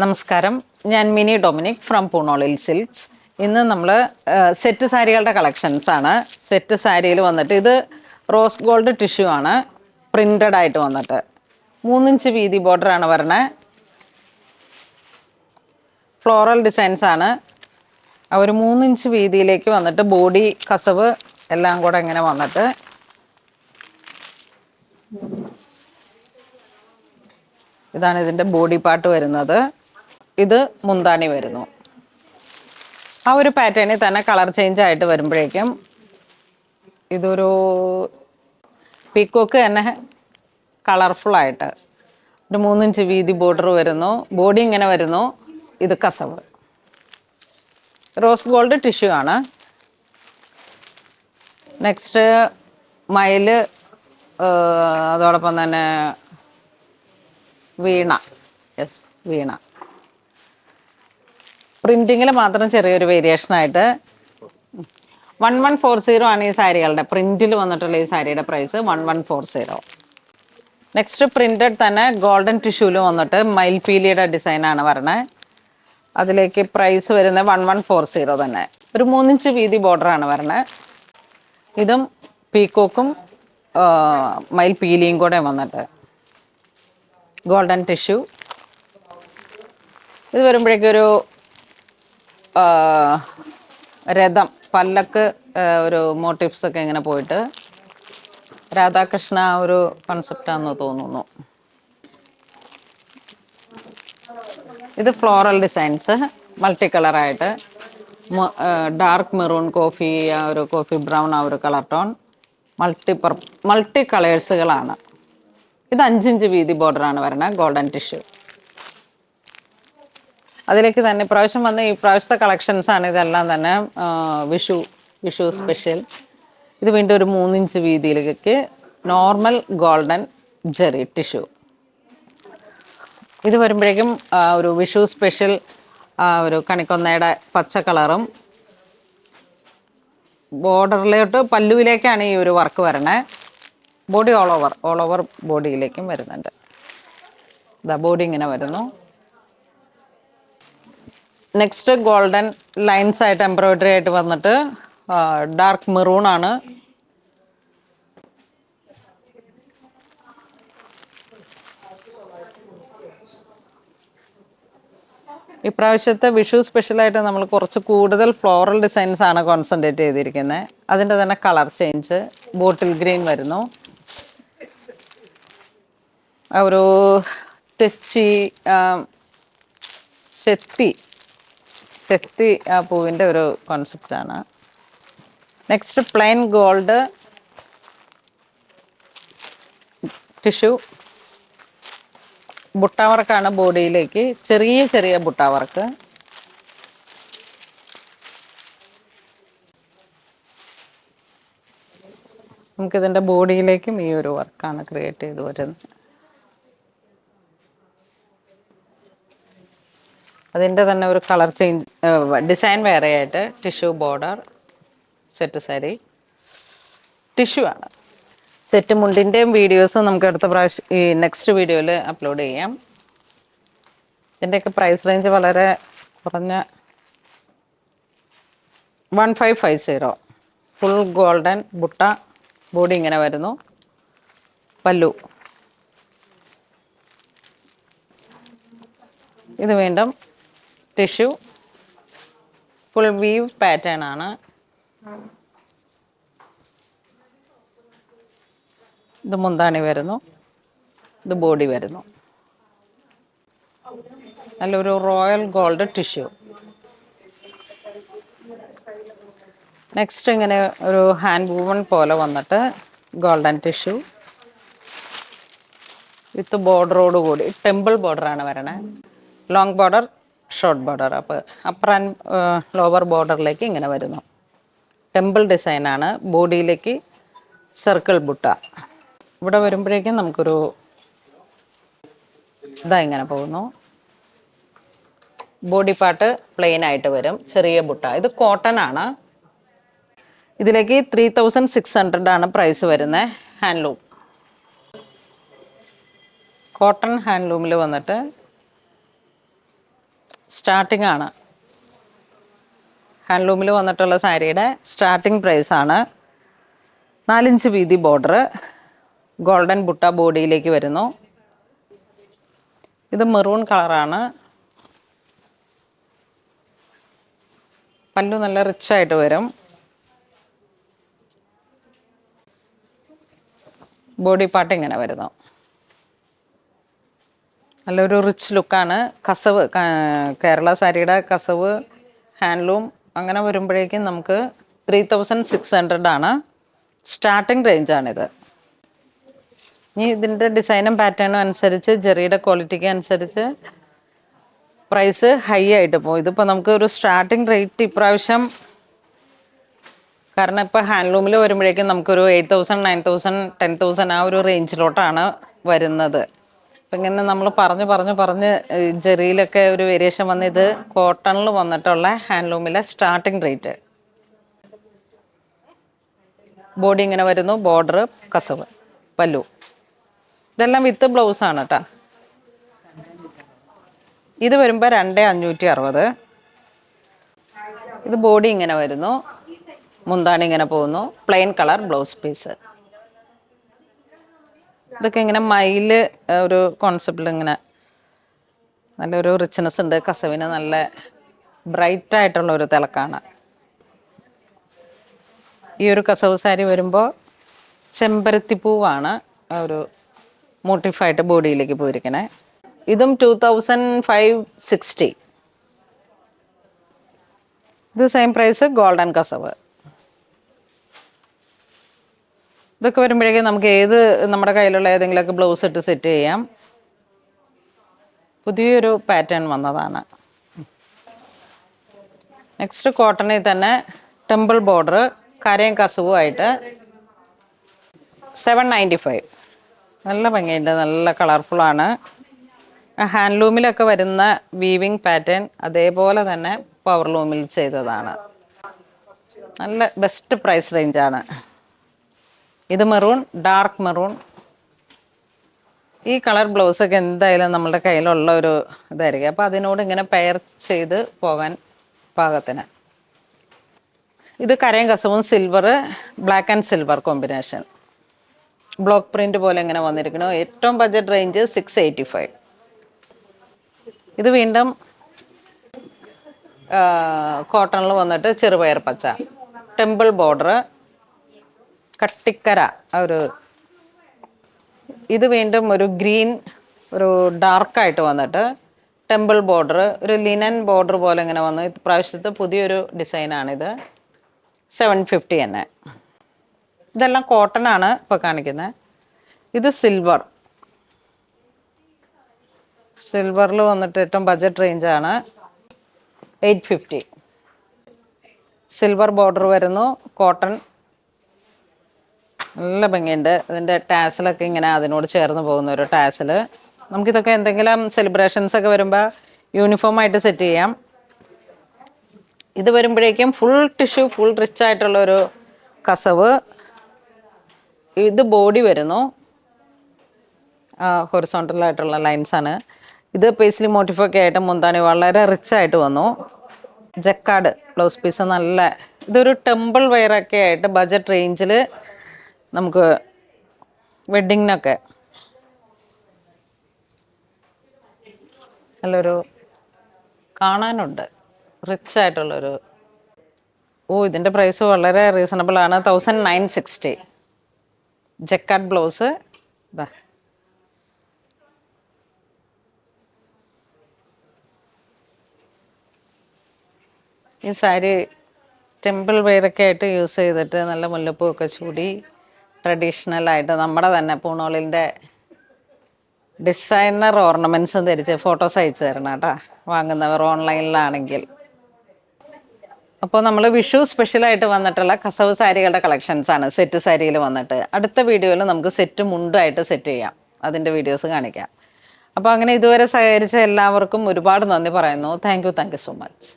നമസ്കാരം, ഞാൻ mini Dominic from പൂണോളിൽ silks. ഇന്ന് നമ്മൾ സെറ്റ് സാരികളുടെ കളക്ഷൻസ് ആണ്. സെറ്റ് സാരിയിൽ വന്നിട്ട് ഇത് റോസ് ഗോൾഡ് ടിഷ്യൂ ആണ്, പ്രിന്റഡ് ആയിട്ട് വന്നിട്ട് 3 ഇഞ്ച് വീതി ബോർഡർ ആണ് വരണേ. ഫ്ലോറൽ ഡിസൈൻസ് ആണ്. ഒരു 3 ഇഞ്ച് വീതിയിലേക്ക് വന്നിട്ട് ബോഡി കസവ് എല്ലാം കൂടെ ഇങ്ങനെ വന്നിട്ട് ഇതാണ് ഇതിൻ്റെ ബോഡി പാർട്ട് വരുന്നത്. ഇത് മുന്താണി വരുന്നു. ആ ഒരു പാറ്റേണിൽ തന്നെ കളർ ചേഞ്ച് ആയിട്ട് വരുമ്പോഴേക്കും ഇതൊരു പീക്കോക്ക് തന്നെ കളർഫുള്ളായിട്ട് ഒരു 3 ഇഞ്ച് വീതി ബോർഡർ വരുന്നു. ബോഡി ഇങ്ങനെ വരുന്നു. ഇത് കസവ് റോസ് ഗോൾഡ് ടിഷ്യൂ ആണ്. നെക്സ്റ്റ് മയില്, അതോടൊപ്പം തന്നെ വീണ. യെസ്, വീണ. പ്രിന്റിങ്ങിൽ മാത്രം ചെറിയൊരു വേരിയേഷനായിട്ട് 1140 ആണ് ഈ സാരികളുടെ പ്രിന്റിൽ വന്നിട്ടുള്ള ഈ സാരിയുടെ പ്രൈസ് 1140. നെക്സ്റ്റ് പ്രിന്റഡ് തന്നെ ഗോൾഡൻ ടിഷ്യൂല് വന്നിട്ട് മയിൽപീലിയുടെ ഡിസൈനാണ് വരണേ. അതിലേക്ക് പ്രൈസ് വരുന്നത് 1140 തന്നെ. ഒരു 3 ഇഞ്ച് വീതി ബോർഡറാണ് വരണേ. ഇതും പീക്കോക്കും മയിൽപീലിയും കൂടെ വന്നിട്ട് ഗോൾഡൻ ടിഷ്യൂ. ഇത് വരുമ്പോഴേക്കൊരു രഥം, പല്ലക്ക്, ഒരു മോട്ടീവ്സ് ഒക്കെ ഇങ്ങനെ പോയിട്ട് രാധാകൃഷ്ണ ഒരു കൺസെപ്റ്റാണെന്ന് തോന്നുന്നു. ഇത് ഫ്ലോറൽ ഡിസൈൻസ് മൾട്ടി കളറായിട്ട് ഡാർക്ക് മെറൂൺ, കോഫി, ആ ഒരു കോഫി ബ്രൗൺ, ആ ഒരു കളർ ടോൺ, മൾട്ടി കളേഴ്സുകളാണ്. ഇത് 5 ഇഞ്ച് വീതി ബോർഡറാണ് വരുന്നത്, ഗോൾഡൻ ടിഷ്യൂ. അതിലേക്ക് തന്നെ ഇപ്രാവശ്യം വന്ന ഈ പ്രാവശ്യത്തെ കളക്ഷൻസ് ആണ് ഇതെല്ലാം തന്നെ. വിഷു സ്പെഷ്യൽ. ഇത് വീണ്ടും ഒരു 3 ഇഞ്ച് വീതിയിലേക്ക് നോർമൽ ഗോൾഡൻ ജെറി ടിഷ്യൂ. ഇത് വരുമ്പോഴേക്കും ഒരു വിഷു സ്പെഷ്യൽ ഒരു കണിക്കൊന്നയുടെ പച്ച കളറും ബോർഡറിലോട്ട് പല്ലുവിലേക്കാണ് ഈ ഒരു വർക്ക് വരണേ. ബോഡി ഓൾ ഓവർ ബോഡിയിലേക്കും വരുന്നുണ്ട്. ഇതാ ബോഡി ഇങ്ങനെ വരുന്നു. നെക്സ്റ്റ് ഗോൾഡൻ ലൈൻസ് ആയിട്ട് എംബ്രോയിഡറി ആയിട്ട് വന്നിട്ട് ഡാർക്ക് മെറൂൺ ആണ്. ഇപ്രാവശ്യത്തെ വിഷു സ്പെഷ്യലായിട്ട് നമ്മൾ കുറച്ച് കൂടുതൽ ഫ്ലോറൽ ഡിസൈൻസ് ആണ് കോൺസെൻട്രേറ്റ് ചെയ്തിരിക്കുന്നത്. അതിൻ്റെ തന്നെ കളർ ചേഞ്ച് ബോട്ടിൽ ഗ്രീൻ വരുന്നു. ഒരു ചെത്തി ആ പൂവിൻ്റെ ഒരു കോൺസെപ്റ്റാണ്. Next plain gold tissue butta വർക്കാണ്. ബോഡിയിലേക്ക് ചെറിയ ബുട്ട വർക്ക്. നമുക്കിതിൻ്റെ ബോഡിയിലേക്കും ഈ ഒരു വർക്കാണ് ക്രിയേറ്റ് ചെയ്ത് വരുന്നത്. അതിൻ്റെ തന്നെ ഒരു കളർ ചേഞ്ച്, ഡിസൈൻ വേറെ ആയിട്ട് tissue border set sari tissue ആണ്. സെറ്റ് മുണ്ടിൻ്റെയും വീഡിയോസ് നമുക്ക് അടുത്ത പ്രാവശ്യം ഈ നെക്സ്റ്റ് വീഡിയോയിൽ അപ്ലോഡ് ചെയ്യാം. ഇതിൻ്റെയൊക്കെ പ്രൈസ് റേഞ്ച് വളരെ കുറഞ്ഞ 1550. ഫുൾ ഗോൾഡൻ ബുട്ട, ബോഡി ഇങ്ങനെ വരുന്നു. പല്ലു. ഇത് വീണ്ടും ടിഷ്യൂ ഫുൾ വീവ് പാറ്റേൺ ആണ്. ഇത് മുന്താണി വരുന്നു. ഇത് ബോഡി വരുന്നു. നല്ലൊരു റോയൽ ഗോൾഡ് ടിഷ്യൂ. നെക്സ്റ്റ് ഇങ്ങനെ ഒരു ഹാൻഡ് വൂവൺ പോലെ വന്നിട്ട് ഗോൾഡൻ ടിഷ്യൂ വിത്ത് ബോർഡറോട് കൂടി ടെമ്പിൾ ബോർഡറാണ് വരണേ. Long border, short border. അപ്പോൾ അപ്പർ ആൻഡ് ലോവർ ബോർഡറിലേക്ക് ഇങ്ങനെ വരുന്നു. ടെമ്പിൾ ഡിസൈനാണ്. ബോഡിയിലേക്ക് സർക്കിൾ ബുട്ട. ഇവിടെ വരുമ്പോഴേക്കും നമുക്കൊരു ഇതാ ഇങ്ങനെ പോകുന്നു. ബോഡി പാർട്ട് പ്ലെയിൻ ആയിട്ട് വരും, ചെറിയ ബുട്ട. ഇത് കോട്ടൺ ആണ്. ഇതിലേക്ക് 3600 ആണ് പ്രൈസ് വരുന്നത്. ഹാൻഡ്ലൂം, കോട്ടൺ ഹാൻഡ്ലൂമിൽ വന്നിട്ട് സ്റ്റാർട്ടിംഗ് ആണ്. ഹാൻഡ്ലൂമിൽ വന്നിട്ടുള്ള സാരിയുടെ സ്റ്റാർട്ടിംഗ് പ്രൈസാണ്. 4 ഇഞ്ച് വീതി ബോർഡർ, ഗോൾഡൻ ബുട്ട ബോഡിയിലേക്ക് വരുന്നു. ഇത് മെറൂൺ കളറാണ്. പല്ലു നല്ല റിച്ച് ആയിട്ട് വരും. ബോഡി പാർട്ട് ഇങ്ങനെ വരുന്നു. നല്ലൊരു റിച്ച് ലുക്കാണ്. കസവ്, കേരള സാരിയുടെ കസവ് ഹാൻഡ്ലൂം അങ്ങനെ വരുമ്പോഴേക്കും നമുക്ക് 3600 ആണ് സ്റ്റാർട്ടിംഗ് റേഞ്ചാണിത്. ഇനി ഇതിൻ്റെ ഡിസൈനും പാറ്റേണും അനുസരിച്ച് ജെറിയുടെ ക്വാളിറ്റിക്ക് അനുസരിച്ച് പ്രൈസ് ഹൈ ആയിട്ട് പോകും. ഇതിപ്പോൾ നമുക്ക് ഒരു സ്റ്റാർട്ടിംഗ് റേറ്റ് ഇപ്രാവശ്യം, കാരണം ഇപ്പോൾ ഹാൻഡ്ലൂമിൽ വരുമ്പോഴേക്കും നമുക്കൊരു 8000, 9000, 10000 ആ ഒരു റേഞ്ചിലോട്ടാണ് വരുന്നത്. അപ്പം ഇങ്ങനെ നമ്മൾ പറഞ്ഞ് ജെറിയിലൊക്കെ ഒരു വേരിയേഷൻ വന്ന് ഇത് കോട്ടണിൽ വന്നിട്ടുള്ള ഹാൻഡ്ലൂമിലെ സ്റ്റാർട്ടിംഗ് റേറ്റ്. ബോഡി ഇങ്ങനെ വരുന്നു, ബോർഡർ, കസവ്, പല്ലു. ഇതെല്ലാം വിത്ത് ബ്ലൗസാണ് കേട്ടോ. ഇത് വരുമ്പോൾ 2560. ഇത് ബോഡി ഇങ്ങനെ വരുന്നു, മുന്താണി ഇങ്ങനെ പോകുന്നു, പ്ലെയിൻ കളർ ബ്ലൗസ് പീസ്. ഇതൊക്കെ ഇങ്ങനെ മയില് ഒരു കോൺസെപ്റ്റിൽ ഇങ്ങനെ നല്ലൊരു റിച്ച്നെസ് ഉണ്ട്. കസവിന് നല്ല ബ്രൈറ്റ് ആയിട്ടുള്ള ഒരു തിളക്കാണ്. ഈ ഒരു കസവ് സാരി വരുമ്പോൾ ചെമ്പരത്തിപ്പൂവാണ് ഒരു മോട്ടിഫായിട്ട് ബോഡിയിലേക്ക് പോയിരിക്കണേ. ഇതും 2560. ഇത് സെയിം പ്രൈസ്, ഗോൾഡൻ കസവ്. ഇതൊക്കെ വരുമ്പോഴേക്കും നമുക്ക് നമ്മുടെ കയ്യിലുള്ള ഏതെങ്കിലുമൊക്കെ ബ്ലൗസ് ഇട്ട് സെറ്റ് ചെയ്യാം. പുതിയൊരു പാറ്റേൺ വന്നതാണ്. നെക്സ്റ്റ് കോട്ടണിൽ തന്നെ ടെമ്പിൾ ബോർഡർ, കരയും കസവുമായിട്ട് 795. നല്ല ഭംഗിയുണ്ട്, നല്ല കളർഫുള്ളാണ്. ഹാൻഡ്ലൂമിലൊക്കെ വരുന്ന വീവിങ് പാറ്റേൺ അതേപോലെ തന്നെ പവർലൂമിൽ ചെയ്തതാണ്. നല്ല ബെസ്റ്റ് പ്രൈസ് റേഞ്ചാണ്. ഇത് മെറൂൺ, ഡാർക്ക് മെറൂൺ. ഈ കളർ ബ്ലൗസൊക്കെ എന്തായാലും നമ്മുടെ കയ്യിലുള്ള ഒരു ഇതായിരിക്കും. അപ്പോൾ അതിനോട് ഇങ്ങനെ പെയർ ചെയ്ത് പോകാൻ പാകത്തിന്. ഇത് കരയും കസവും silver, black and silver combination. Block print പോലെ ഇങ്ങനെ വന്നിരിക്കുന്നു. ഏറ്റവും ബഡ്ജറ്റ് റേഞ്ച് 685. ഇത് വീണ്ടും കോട്ടണിൽ വന്നിട്ട് ചെറുപയർ പച്ച, ടെമ്പിൾ ബോർഡർ, കട്ടിക്കര ഒരു. ഇത് വീണ്ടും ഒരു ഗ്രീൻ, ഒരു ഡാർക്കായിട്ട് വന്നിട്ട് ടെമ്പിൾ ബോർഡർ, ഒരു ലിനൻ ബോർഡർ പോലെ ഇങ്ങനെ വന്നു. ഇപ്രാവശ്യത്തെ പുതിയൊരു ഡിസൈനാണിത്. 750 തന്നെ. ഇതെല്ലാം കോട്ടനാണ് ഇപ്പോൾ കാണിക്കുന്നത്. ഇത് സിൽവർ, സിൽവറിൽ വന്നിട്ട് ഏറ്റവും ബഡ്ജറ്റ് റേഞ്ചാണ് 850. സിൽവർ ബോർഡർ വരുന്നു, കോട്ടൺ. നല്ല ഭംഗിയുണ്ട്. ഇതിൻ്റെ ടാസിലൊക്കെ ഇങ്ങനെ അതിനോട് ചേർന്ന് പോകുന്ന ഒരു ടാസിൽ. നമുക്കിതൊക്കെ എന്തെങ്കിലും സെലിബ്രേഷൻസ് ഒക്കെ വരുമ്പോൾ യൂണിഫോം ആയിട്ട് സെറ്റ് ചെയ്യാം. ഇത് വരുമ്പോഴേക്കും ഫുൾ ടിഷ്യൂ, ഫുൾ റിച്ച് ആയിട്ടുള്ളൊരു കസവ്. ഇത് ബോഡി വരുന്നു, ഹൊറിസോണ്ടലായിട്ടുള്ള ലൈൻസാണ്. ഇത് പേസ്ലി മോട്ടിഫൊക്കെ ആയിട്ട് മുന്താണി വളരെ റിച്ച് ആയിട്ട് വന്നു. ജക്കാർഡ് ബ്ലൗസ് പീസ് നല്ല. ഇതൊരു ടെമ്പിൾ വെയറൊക്കെ ആയിട്ട് ബഡ്ജറ്റ് റേഞ്ചിൽ നമുക്ക് വെഡ്ഡിങ്ങിനൊക്കെ നല്ലൊരു കാണാനുണ്ട്, റിച്ച് ആയിട്ടുള്ളൊരു. ഇതിൻ്റെ പ്രൈസ് വളരെ റീസണബിൾ ആണ്. 1960. Jacquard blouse. ഇതാ, ഈ സാരി ടെമ്പിൾ വെയറൊക്കെ ആയിട്ട് യൂസ് ചെയ്തിട്ട് നല്ല മുല്ലപ്പൂവൊക്കെ ചൂടി ട്രഡീഷണലായിട്ട് നമ്മുടെ തന്നെ പൂണോളിൻ്റെ ഡിസൈനർ ഓർണമെൻറ്റ്സും ധരിച്ച് ഫോട്ടോസ് അയച്ചു തരണം കേട്ടോ, വാങ്ങുന്നവർ ഓൺലൈനിലാണെങ്കിൽ. അപ്പോൾ നമ്മൾ വിഷു സ്പെഷ്യലായിട്ട് വന്നിട്ടുള്ള കസവ് സാരികളുടെ കളക്ഷൻസാണ് സെറ്റ് സാരിയിൽ വന്നിട്ട്. അടുത്ത വീഡിയോയിൽ നമുക്ക് സെറ്റ് മുണ്ടായിട്ട് സെറ്റ് ചെയ്യാം, അതിൻ്റെ വീഡിയോസ് കാണിക്കാം. അപ്പോൾ അങ്ങനെ ഇതുവരെ സഹകരിച്ച എല്ലാവർക്കും ഒരുപാട് നന്ദി പറയുന്നു. Thank you so much.